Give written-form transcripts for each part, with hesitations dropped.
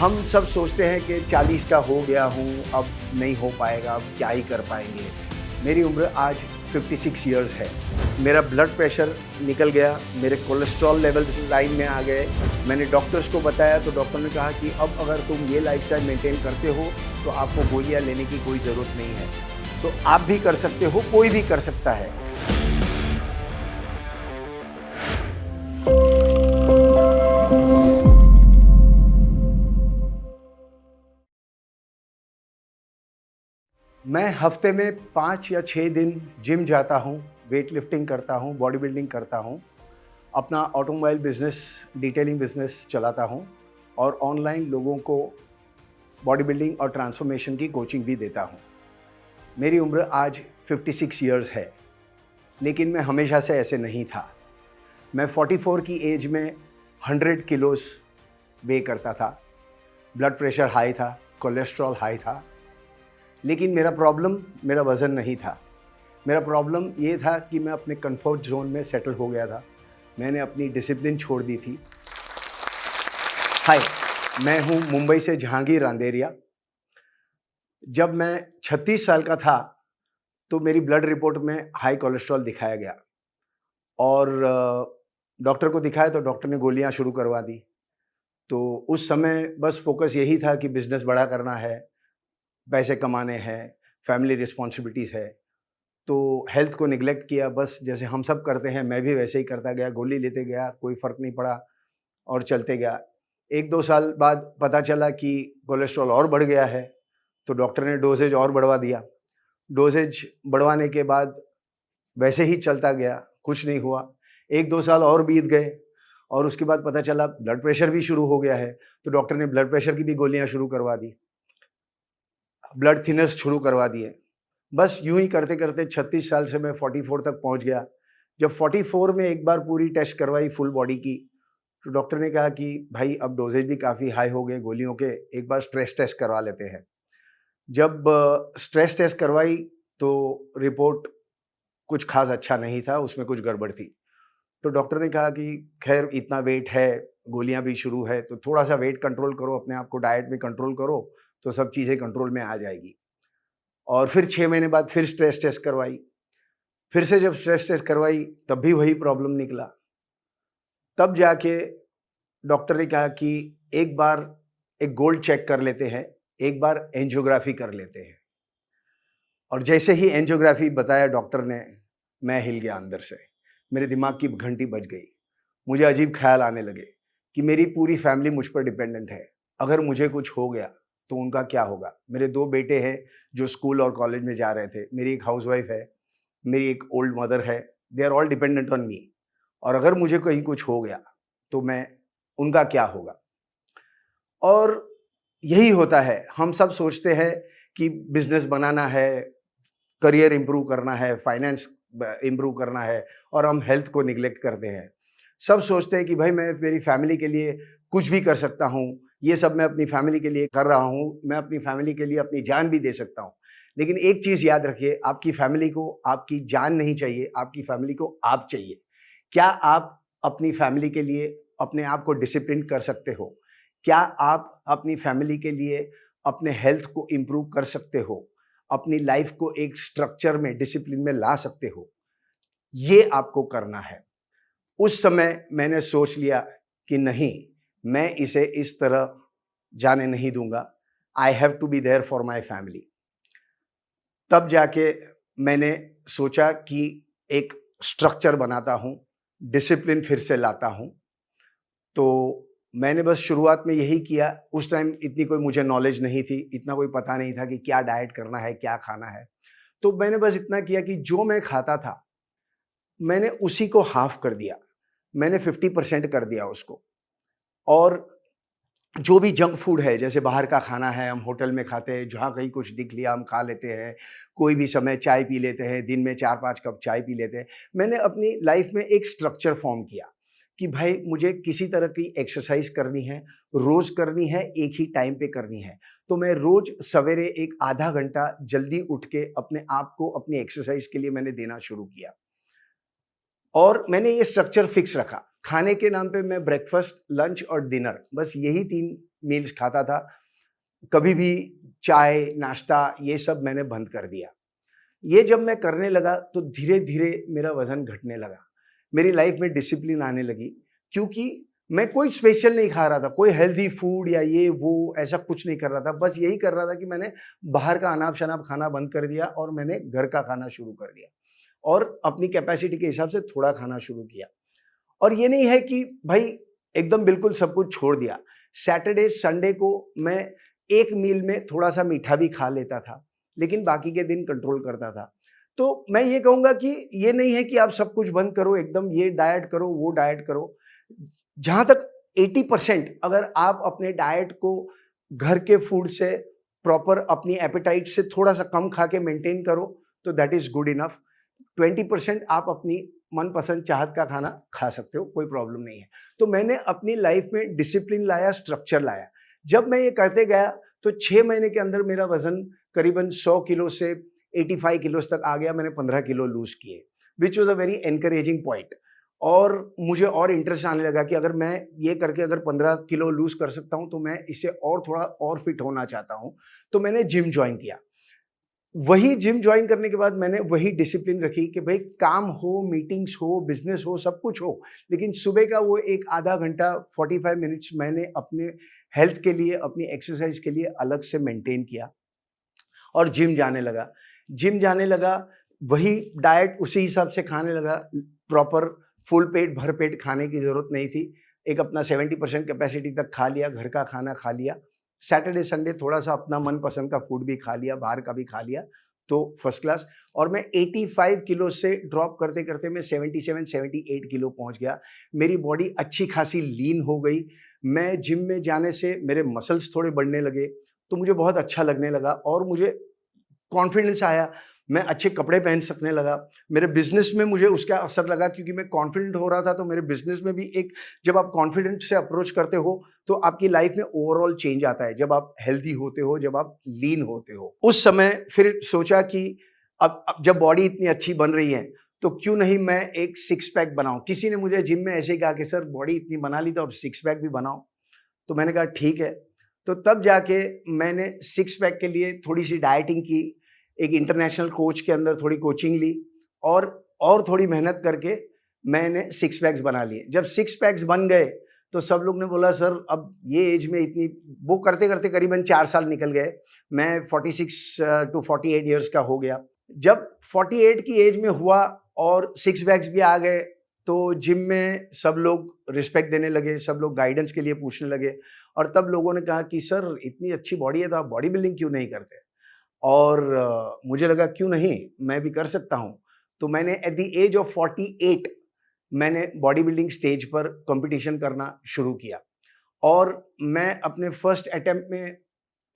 हम सब सोचते हैं कि 40 का हो गया हूँ, अब नहीं हो पाएगा, अब क्या ही कर पाएंगे। मेरी उम्र आज 56 इयर्स है। मेरा ब्लड प्रेशर निकल गया, मेरे कोलेस्ट्रॉल लेवल्स लाइन में आ गए। मैंने डॉक्टर्स को बताया तो डॉक्टर ने कहा कि अब अगर तुम ये लाइफस्टाइल मेंटेन करते हो तो आपको गोलियां लेने की कोई ज़रूरत नहीं है। तो आप भी कर सकते हो, कोई भी कर सकता है। मैं हफ्ते में 5 या 6 दिन जिम जाता हूँ, वेट लिफ्टिंग करता हूँ, बॉडी बिल्डिंग करता हूँ, अपना ऑटोमोबाइल बिज़नेस, डिटेलिंग बिज़नेस चलाता हूँ और ऑनलाइन लोगों को बॉडी बिल्डिंग और ट्रांसफॉर्मेशन की कोचिंग भी देता हूँ। मेरी उम्र आज 56 इयर्स है, लेकिन मैं हमेशा से ऐसे नहीं था। मैं 44 की एज में 100 किलोज़ वेट करता था, ब्लड प्रेशर हाई था, कोलेस्ट्रॉल हाई था। लेकिन मेरा प्रॉब्लम मेरा वज़न नहीं था। मेरा प्रॉब्लम ये था कि मैं अपने कंफर्ट ज़ोन में सेटल हो गया था। मैंने अपनी डिसिप्लिन छोड़ दी थी। हाय, मैं हूँ मुंबई से जहांगीर रांदेरिया। जब मैं 36 साल का था, तो मेरी ब्लड रिपोर्ट में हाई कोलेस्ट्रॉल दिखाया गया और डॉक्टर को दिखाया तो डॉक्टर ने गोलियाँ शुरू करवा दी। तो उस समय बस फ़ोकस यही था कि बिज़नेस बड़ा करना है, पैसे कमाने हैं, फैमिली रिस्पॉन्सिबिलिटीज़ है। तो हेल्थ को नेग्लेक्ट किया, बस जैसे हम सब करते हैं, मैं भी वैसे ही करता गया, गोली लेते गया, कोई फ़र्क नहीं पड़ा और चलते गया। 1-2 साल बाद पता चला कि कोलेस्ट्रॉल और बढ़ गया है, तो डॉक्टर ने डोज़ेज और बढ़वा दिया। डोज़ेज बढ़वाने के बाद वैसे ही चलता गया, कुछ नहीं हुआ। 1-2 साल और बीत गए और उसके बाद पता चला ब्लड प्रेशर भी शुरू हो गया है, तो डॉक्टर ने ब्लड प्रेशर की भी गोलियाँ शुरू करवा दी। ब्लड थिनर्स शुरू करवा दिए। बस यूँ ही करते-करते 36 साल से मैं 44 तक पहुँच गया। जब 44 में एक बार पूरी टेस्ट करवाई फुल बॉडी की, तो डॉक्टर ने कहा कि भाई अब डोज़ेज भी काफ़ी हाई हो गए गोलियों के, एक बार स्ट्रेस टेस्ट करवा लेते हैं। जब स्ट्रेस टेस्ट करवाई तो रिपोर्ट कुछ ख़ास अच्छा नहीं था, उसमें कुछ गड़बड़ थी। तो डॉक्टर ने कहा कि खैर इतना वेट है, गोलियाँ भी शुरू है, तो थोड़ा-सा वेट कंट्रोल करो, अपने आप को डाइट में कंट्रोल करो, तो सब चीज़ें कंट्रोल में आ जाएगी। और फिर 6 महीने बाद फिर स्ट्रेस टेस्ट करवाई। फिर से जब स्ट्रेस टेस्ट करवाई तब भी वही प्रॉब्लम निकला। तब जाके डॉक्टर ने कहा कि एक बार एक गोल्ड चेक कर लेते हैं, एक बार एंजियोग्राफी कर लेते हैं। और जैसे ही एंजियोग्राफी बताया डॉक्टर ने, मैं हिल गया अंदर से। मेरे दिमाग की घंटी बज गई। मुझे अजीब ख़्याल आने लगे कि मेरी पूरी फैमिली मुझ पर डिपेंडेंट है। अगर मुझे कुछ हो गया तो उनका क्या होगा? मेरे 2 बेटे हैं जो स्कूल और कॉलेज में जा रहे थे। मेरी एक हाउसवाइफ़ है, मेरी एक ओल्ड मदर है। They are all dependent on me और अगर मुझे कहीं कुछ हो गया, तो मैं उनका क्या होगा? और यही होता है, हम सब सोचते हैं कि बिज़नेस बनाना है, करियर इम्प्रूव करना है, फाइनेंस इम्प्रूव करना है और हम हेल्थ को निग्लेक्ट करते हैं। सब सोचते हैं कि भाई मैं मेरी फैमिली के लिए कुछ भी कर सकता हूँ, ये सब मैं अपनी फैमिली के लिए कर रहा हूँ, मैं अपनी फैमिली के लिए अपनी जान भी दे सकता हूँ। लेकिन एक चीज़ याद रखिए, आपकी फैमिली को आपकी जान नहीं चाहिए, आपकी फैमिली को आप चाहिए। क्या आप अपनी फैमिली के लिए अपने आप को डिसिप्लिन कर सकते हो? क्या आप अपनी फैमिली के लिए अपने हेल्थ को इम्प्रूव कर सकते हो? अपनी लाइफ को एक स्ट्रक्चर में, डिसिप्लिन में ला सकते हो? ये आपको करना है। उस समय मैंने सोच लिया कि नहीं, मैं इसे इस तरह जाने नहीं दूँगा। I have to be there for my family. तब जाके मैंने सोचा कि एक स्ट्रक्चर बनाता हूँ, डिसिप्लिन फिर से लाता हूँ। तो मैंने बस शुरुआत में यही किया। उस टाइम इतनी कोई मुझे नॉलेज नहीं थी, इतना कोई पता नहीं था कि क्या डाइट करना है, क्या खाना है। तो मैंने बस इतना किया कि जो मैं खाता था, मैंने उसी को हाफ़ कर दिया। मैंने 50% कर दिया उसको और जो भी जंक फूड है, जैसे बाहर का खाना है, हम होटल में खाते हैं, जहाँ कहीं कुछ दिख लिया हम खा लेते हैं, कोई भी समय चाय पी लेते हैं, दिन में 4-5 कप चाय पी लेते हैं। मैंने अपनी लाइफ़ में एक स्ट्रक्चर फ़ॉर्म किया कि भाई मुझे किसी तरह की एक्सरसाइज़ करनी है, रोज़ करनी है, एक ही टाइम पे करनी है। तो मैं रोज़ सवेरे एक आधा घंटा जल्दी उठ के अपने आप को अपनी एक्सरसाइज़ के लिए मैंने देना शुरू किया। और मैंने ये स्ट्रक्चर फिक्स रखा। खाने के नाम पे मैं ब्रेकफ़ास्ट, लंच और डिनर बस यही 3 मील्स खाता था। कभी भी चाय, नाश्ता ये सब मैंने बंद कर दिया। ये जब मैं करने लगा तो धीरे-धीरे मेरा वज़न घटने लगा। मेरी लाइफ़ में डिसिप्लिन आने लगी क्योंकि मैं कोई स्पेशल नहीं खा रहा था, कोई हेल्दी फूड या ये वो ऐसा कुछ नहीं कर रहा था। बस यही कर रहा था कि मैंने बाहर का अनाप-शनाप खाना बंद कर दिया और मैंने घर का खाना शुरू कर दिया और अपनी कैपेसिटी के हिसाब से थोड़ा खाना शुरू किया। और ये नहीं है कि भाई एकदम बिल्कुल सब कुछ छोड़ दिया। सैटरडे, संडे को मैं एक मील में थोड़ा-सा मीठा भी खा लेता था, लेकिन बाकी के दिन कंट्रोल करता था। तो मैं ये कहूँगा कि ये नहीं है कि आप सब कुछ बंद करो, एकदम ये डाइट करो, वो डाइट करो। जहाँ तक 80% अगर आप अपने डाइट को घर के फूड से प्रॉपर अपनी एपेटाइट से थोड़ा-सा कम खा के मेंटेन करो, तो दैट इज़ गुड इनफ। 20% आप अपनी मनपसंद चाहत का खाना खा सकते हो, कोई प्रॉब्लम नहीं है। तो मैंने अपनी लाइफ में डिसिप्लिन लाया, स्ट्रक्चर लाया। जब मैं ये करते गया, तो 6 महीने के अंदर मेरा वज़न करीबन 100 किलो से 85 किलोज़ तक आ गया। मैंने 15 किलो लूज़ किए, which was a very encouraging point. और मुझे और इंटरेस्ट आने लगा कि अगर मैं ये करके अगर 15 किलो लूज़ कर सकता हूँ, तो मैं इससे और थोड़ा और फिट होना चाहता हूँ। तो मैंने जिम जॉइन किया। वही जिम जॉइन करने के बाद मैंने वही डिसिप्लिन रखी कि भाई काम हो, मीटिंग्स हो, बिज़नेस हो, सब कुछ हो, लेकिन सुबह का वो एक आधा घंटा 45 मिनट्स मैंने अपने हेल्थ के लिए, अपनी एक्सरसाइज के लिए अलग से मेंटेन किया और जिम जाने लगा। जिम जाने लगा, वही डाइट उसी हिसाब से खाने लगा, प्रॉपर फुल पेट, भर पेट खाने की ज़रूरत नहीं थी। एक अपना 70% कैपेसिटी तक खा लिया, घर का खाना खा लिया। सैटरडे, संडे थोड़ा-सा अपना मनपसंद का फूड भी खा लिया, बाहर का भी खा लिया, तो फर्स्ट क्लास। और मैं 85 किलो से ड्रॉप करते-करते मैं 77-78 किलो पहुँच गया। मेरी बॉडी अच्छी खासी लीन हो गई। मैं जिम में जाने से मेरे मसल्स थोड़े बढ़ने लगे, तो मुझे बहुत अच्छा लगने लगा और मुझे कॉन्फिडेंस आया, मैं अच्छे कपड़े पहन सकने लगा। मेरे बिज़नेस में मुझे उसका असर लगा क्योंकि मैं कॉन्फिडेंट हो रहा था, तो मेरे बिज़नेस में भी एक जब आप कॉन्फिडेंट से अप्रोच करते हो, तो आपकी लाइफ़ में ओवरऑल चेंज आता है। जब आप हेल्दी होते हो, जब आप लीन होते हो। उस समय फिर सोचा कि अब जब बॉडी इतनी अच्छी बन रही है, तो क्यों नहीं मैं एक सिक्स पैक बनाऊँ? किसी ने मुझे जिम में ऐसे ही कहा कि सर बॉडी इतनी बना ली, तो अब सिक्स पैक भी बनाओ। तो मैंने कहा ठीक है। तो तब जाके मैंने सिक्स पैक के लिए थोड़ी-सी डाइटिंग की, एक इंटरनेशनल कोच के अंदर थोड़ी कोचिंग ली और थोड़ी मेहनत करके मैंने सिक्स पैक्स बना लिए। जब सिक्स पैक्स बन गए, तो सब लोग ने बोला सर अब ये एज में इतनी वो करते-करते करीबन 4 साल निकल गए। मैं 46 टू 48 इयर्स का हो गया। जब 48 की एज में हुआ और सिक्स पैक्स भी आ गए, तो जिम में सब लोग रिस्पेक्ट देने लगे, सब लोग गाइडेंस के लिए पूछने लगे और तब लोगों ने कहा कि सर इतनी अच्छी बॉडी है तो आप बॉडी बिल्डिंग क्यों नहीं करते? और मुझे लगा क्यों नहीं, मैं भी कर सकता हूँ। तो मैंने एट द एज ऑफ 48 मैंने बॉडी बिल्डिंग स्टेज पर कॉम्पिटिशन करना शुरू किया और मैं अपने फर्स्ट अटेम्प्ट में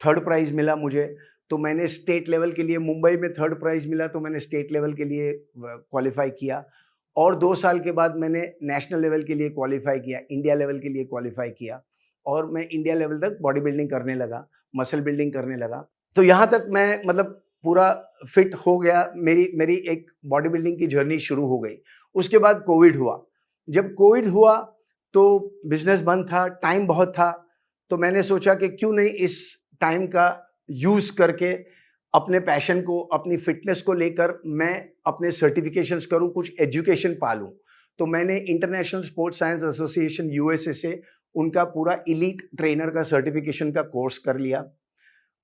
थर्ड प्राइज़ मिला मुझे। तो मैंने स्टेट लेवल के लिए मुंबई में थर्ड प्राइज़ मिला, तो मैंने स्टेट लेवल के लिए क्वालीफाई किया और 2 साल के बाद मैंने नेशनल लेवल के लिए क्वालीफाई किया, इंडिया लेवल के लिए क्वालीफाई किया और मैं इंडिया लेवल तक बॉडी बिल्डिंग करने लगा, मसल बिल्डिंग करने लगा। तो यहाँ तक मैं मतलब पूरा फिट हो गया, मेरी मेरी एक बॉडी बिल्डिंग की जर्नी शुरू हो गई। उसके बाद कोविड हुआ। जब कोविड हुआ तो बिज़नेस बंद था, टाइम बहुत था, तो मैंने सोचा कि क्यों नहीं इस टाइम का यूज़ करके अपने पैशन को, अपनी फ़िटनेस को लेकर मैं अपने सर्टिफ़िकेशंस करूँ, कुछ एजुकेशन पालूँ। तो मैंने international sports science association USA से उनका पूरा एलीट ट्रेनर का सर्टिफ़िकेशन का कोर्स कर लिया।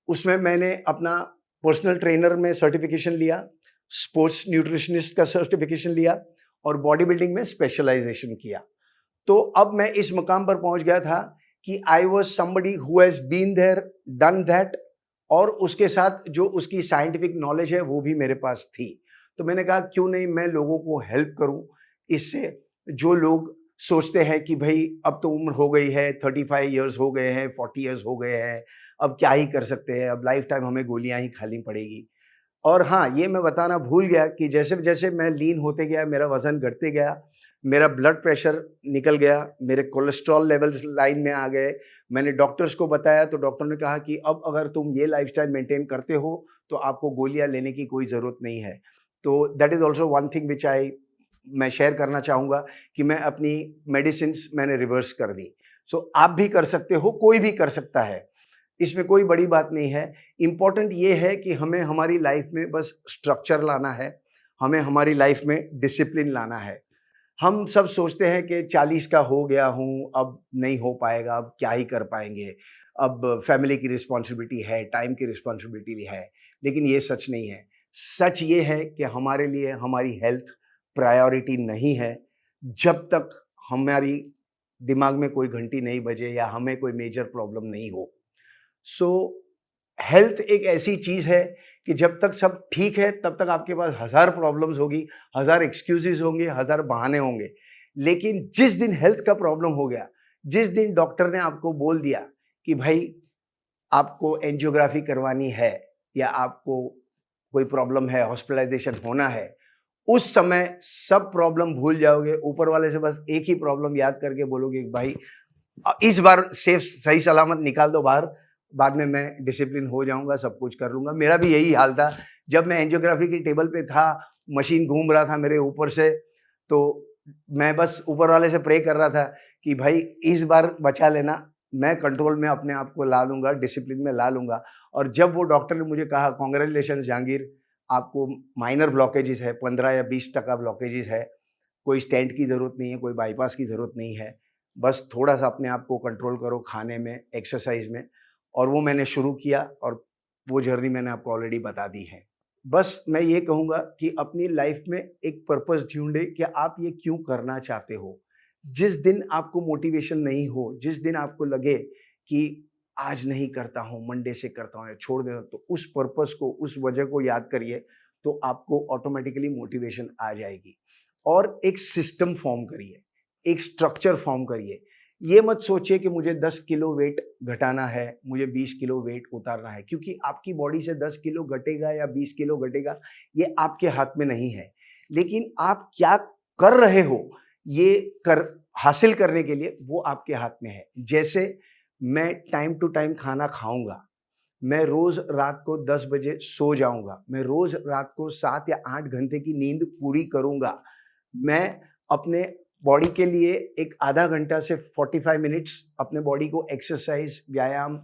उसमें मैंने अपना पर्सनल ट्रेनर में सर्टिफ़िकेशन लिया, स्पोर्ट्स न्यूट्रिशनिस्ट का सर्टिफ़िकेशन लिया और बॉडी बिल्डिंग में स्पेशलाइज़ेशन किया। तो अब मैं इस मुकाम पर पहुंच गया था कि I was somebody who has been there, done that और उसके साथ जो उसकी साइंटिफिक नॉलेज है वो भी मेरे पास थी। तो मैंने कहा क्यों नहीं मैं लोगों को हेल्प करूं इससे, जो लोग सोचते हैं कि भई अब तो उम्र हो गई है, 35 इयर्स हो गए हैं, 40 इयर्स हो गए हैं, अब क्या ही कर सकते हैं, अब लाइफ टाइम हमें गोलियाँ ही खानी पड़ेगी। और हाँ, ये मैं बताना भूल गया कि जैसे-जैसे मैं लीन होते गया, मेरा वज़न घटते गया, मेरा ब्लड प्रेशर निकल गया, मेरे कोलेस्ट्रॉल लेवल्स लाइन में आ गए। मैंने डॉक्टर्स को बताया तो डॉक्टर ने कहा कि अब अगर तुम ये लाइफ़स्टाइल मेंटेन करते हो, तो आपको गोलियाँ लेने की कोई ज़रूरत नहीं है। तो that is also one thing मैं शेयर करना चाहूँगा कि मैं अपनी मेडिसिन्स मैंने रिवर्स कर दी। सो आप भी कर सकते हो, कोई भी कर सकता है, इसमें कोई बड़ी बात नहीं है। इम्पोर्टेंट ये है कि हमें हमारी लाइफ में बस स्ट्रक्चर लाना है, हमें हमारी लाइफ में डिसिप्लिन लाना है। हम सब सोचते हैं कि 40 का हो गया हूँ, अब नहीं हो पाएगा, अब क्या ही कर पाएँगे, अब फैमिली की रिस्पॉन्सिबिलिटी है, टाइम की रिस्पॉन्सिबिलिटी है, लेकिन ये सच नहीं है। सच ये है कि हमारे लिए हमारी हेल्थ प्रायोरिटी नहीं है, जब तक हमारी दिमाग में कोई घंटी नहीं बजे या हमें कोई मेजर प्रॉब्लम नहीं हो। सो हेल्थ एक ऐसी चीज़ है कि जब तक सब ठीक है, तब तक आपके पास हज़ार प्रॉब्लम्स होगी, हज़ार एक्सक्यूज़ेज़ होंगे, हज़ार बहाने होंगे। लेकिन जिस दिन हेल्थ का प्रॉब्लम हो गया, जिस दिन डॉक्टर ने आपको बोल दिया कि भाई आपको एंजियोग्राफी करवानी है या आपको कोई प्रॉब्लम है, हॉस्पिटलाइज़ेशन होना है, उस समय सब प्रॉब्लम भूल जाओगे, ऊपर वाले से बस एक ही प्रॉब्लम याद करके बोलोगे कि भाई इस बार सेफ सही सलामत निकाल दो बाहर, बाद में मैं डिसिप्लिन हो जाऊँगा, सब कुछ कर लूँगा। मेरा भी यही हाल था, जब मैं एंजियोग्राफी की टेबल पे था, मशीन घूम रहा था मेरे ऊपर से, तो मैं बस ऊपर वाले से प्रे कर रहा था कि भाई इस बार बचा लेना, मैं कंट्रोल में अपने आप को ला लूँगा, डिसिप्लिन में ला लूँगा। और जब वो डॉक्टर ने मुझे कहा, कांग्रेचुलेशंस जहांगीर, आपको माइनर ब्लॉकेजेस है, 15 या 20% ब्लॉकेजेस है, कोई स्टेंट की ज़रूरत नहीं है, कोई बाईपास की ज़रूरत नहीं है, बस थोड़ा-सा अपने आप को कंट्रोल करो खाने में, एक्सरसाइज़ में। और वो मैंने शुरू किया और वो जर्नी मैंने आपको ऑलरेडी बता दी है। बस मैं ये कहूँगा कि अपनी लाइफ़ में एक पर्पस ढूँढे कि आप ये क्यों करना चाहते हो। जिस दिन आपको मोटिवेशन नहीं हो, जिस दिन आपको लगे कि आज नहीं करता हूँ, मंडे से करता हूँ या छोड़ देता हूँ, तो उस पर्पस को, उस वजह को याद करिए, तो आपको ऑटोमैटिकली मोटिवेशन आ जाएगी। और एक सिस्टम फ़ॉर्म करिए, एक स्ट्रक्चर फ़ॉर्म करिए। ये मत सोचिए कि मुझे 10 किलो वेट घटाना है, मुझे 20 किलो वेट उतारना है, क्योंकि आपकी बॉडी से 10 किलो घटेगा या 20 किलो घटेगा, ये आपके हाथ में नहीं है। लेकिन आप क्या कर रहे हो, ये कर हासिल करने के लिए वो आपके हाथ में है। जैसे मैं टाइम टू टाइम खाना खाऊँगा, मैं रोज़ रात को 10 बजे सो जाऊँगा, मैं रोज़ रात को 7 या 8 घंटे की नींद पूरी करूँगा। मैं अपने बॉडी के लिए एक आधा घंटा से 45 मिनट्स अपने बॉडी को एक्सरसाइज, व्यायाम,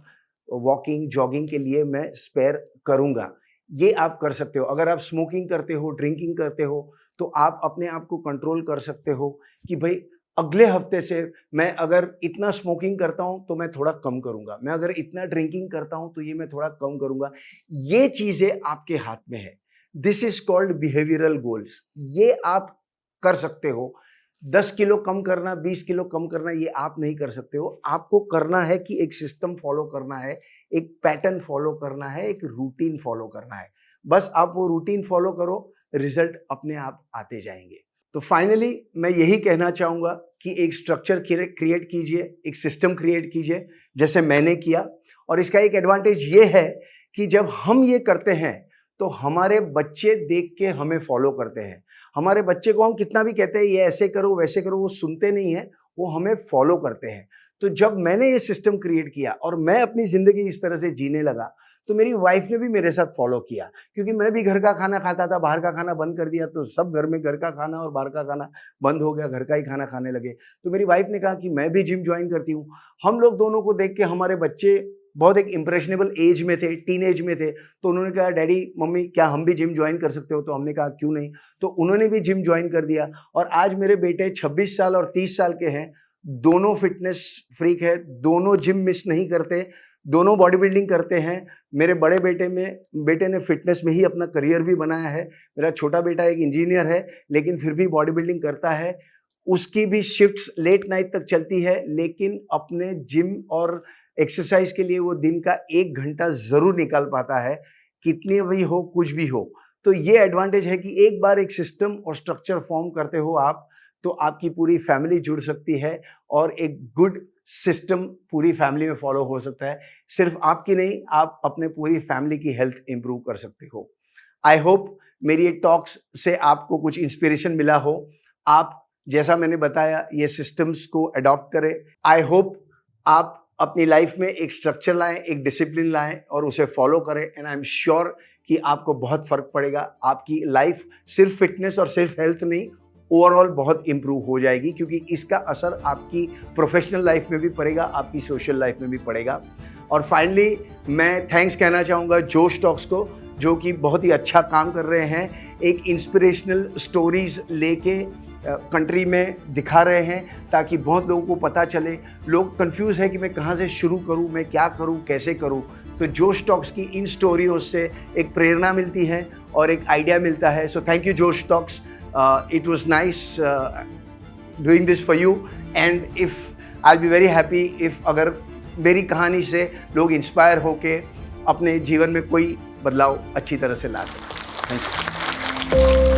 वॉकिंग, जॉगिंग के लिए मैं स्पेयर करूँगा। ये आप कर सकते हो। अगर आप स्मोकिंग करते हो, ड्रिंकिंग करते हो, तो आप अपने आप को कंट्रोल कर सकते हो कि भई अगले हफ्ते से मैं अगर इतना स्मोकिंग करता हूँ, तो मैं थोड़ा कम करूँगा। मैं अगर इतना ड्रिंकिंग करता हूँ, तो ये मैं थोड़ा कम करूँगा। ये चीज़ें आपके हाथ में है। This is called behavioural goals. ये आप कर सकते हो। 10 किलो कम करना, 20 किलो कम करना, ये आप नहीं कर सकते हो। आपको करना है कि एक सिस्टम फॉलो करना है, एक पैटर्न फॉलो करना है, एक रूटीन फॉलो करना है। बस आप वो रूटीन फॉलो करो, रिजल्ट अपने आप आते जाएँगे। तो फाइनली मैं यही कहना चाहूँगा कि एक स्ट्रक्चर क्रिएट कीजिए, एक सिस्टम क्रिएट कीजिए, जैसे मैंने किया। और इसका एक एडवांटेज ये है कि जब हम ये करते हैं, तो हमारे बच्चे देख के हमें फॉलो करते हैं। हमारे बच्चे को हम कितना भी कहते हैं ये ऐसे करो, वैसे करो, वो सुनते नहीं हैं, वो हमें फॉलो करते हैं। तो जब मैंने ये सिस्टम क्रिएट किया और मैं अपनी ज़िंदगी इस तरह से जीने लगा, तो मेरी वाइफ़ ने भी मेरे साथ फॉलो किया, क्योंकि मैं भी घर का खाना खाता था, बाहर का खाना बंद कर दिया, तो सब घर में घर का खाना और बाहर का खाना बंद हो गया, घर का ही खाना खाने लगे। तो मेरी वाइफ़ ने कहा कि मैं भी जिम जॉइन करती हूँ। हम लोग दोनों को देख के हमारे बच्चे बहुत एक इम्प्रेशनेबल एज में थे, टीनेज में थे, तो उन्होंने कहा, डैडी, मम्मी, क्या हम भी जिम जॉइन कर सकते हो? तो हमने कहा क्यों नहीं? तो उन्होंने भी जिम जॉइन कर दिया और आज मेरे बेटे 26 साल और 30 साल के हैं, दोनों फिटनेस फ्रीक है, दोनों जिम मिस नहीं करते, दोनों बॉडी बिल्डिंग करते हैं। मेरे बड़े बेटे ने फिटनेस में ही अपना करियर भी बनाया है। मेरा छोटा बेटा एक इंजीनियर है, लेकिन फिर भी बॉडी बिल्डिंग करता है। उसकी भी शिफ्ट्स लेट नाइट तक चलती है, लेकिन अपने जिम और एक्सरसाइज के लिए वो दिन का 1 घंटा ज़रूर निकाल पाता है, कितनी भी हो, कुछ भी हो। तो ये एडवांटेज है कि एक बार एक सिस्टम और स्ट्रक्चर फॉर्म करते हो आप, तो आपकी पूरी फैमिली जुड़ सकती है और एक गुड सिस्टम पूरी फैमिली में फॉलो हो सकता है। सिर्फ आपकी नहीं, आप अपने पूरी फैमिली की हेल्थ इंप्रूव कर सकते हो। आई होप मेरी ये टॉक्स से आपको कुछ इंस्पिरेशन मिला हो। आप, जैसा मैंने बताया, ये सिस्टम्स को अडॉप्ट करें। आई होप आप अपनी लाइफ में एक स्ट्रक्चर लाएं, एक डिसिप्लिन लाएं और उसे फॉलो करें, एंड आई एम श्योर कि आपको बहुत फर्क पड़ेगा। आपकी लाइफ सिर्फ फिटनेस और सिर्फ हेल्थ नहीं, ओवरऑल बहुत इम्प्रूव हो जाएगी, क्योंकि इसका असर आपकी प्रोफेशनल लाइफ में भी पड़ेगा, आपकी सोशल लाइफ में भी पड़ेगा। और फाइनली मैं थैंक्स कहना चाहूँगा जोश टॉक्स को, जो कि बहुत ही अच्छा काम कर रहे हैं, एक इंस्पिरेशनल स्टोरीज़ लेके कंट्री में दिखा रहे हैं, ताकि बहुत लोगों को पता चले। लोग कंफ्यूज है कि मैं कहाँ से शुरू करूँ, मैं क्या करूँ, कैसे करूँ। तो जोश टॉक्स की इन स्टोरियों से एक प्रेरणा मिलती है और एक आइडिया मिलता है। सो थैंक यू जोश talks, it was nice doing this for you, and if I will be very happy if अगर मेरी कहानी से लोग इंस्पायर होके अपने जीवन में कोई बदलाव अच्छी तरह से ला सकें। Thank you.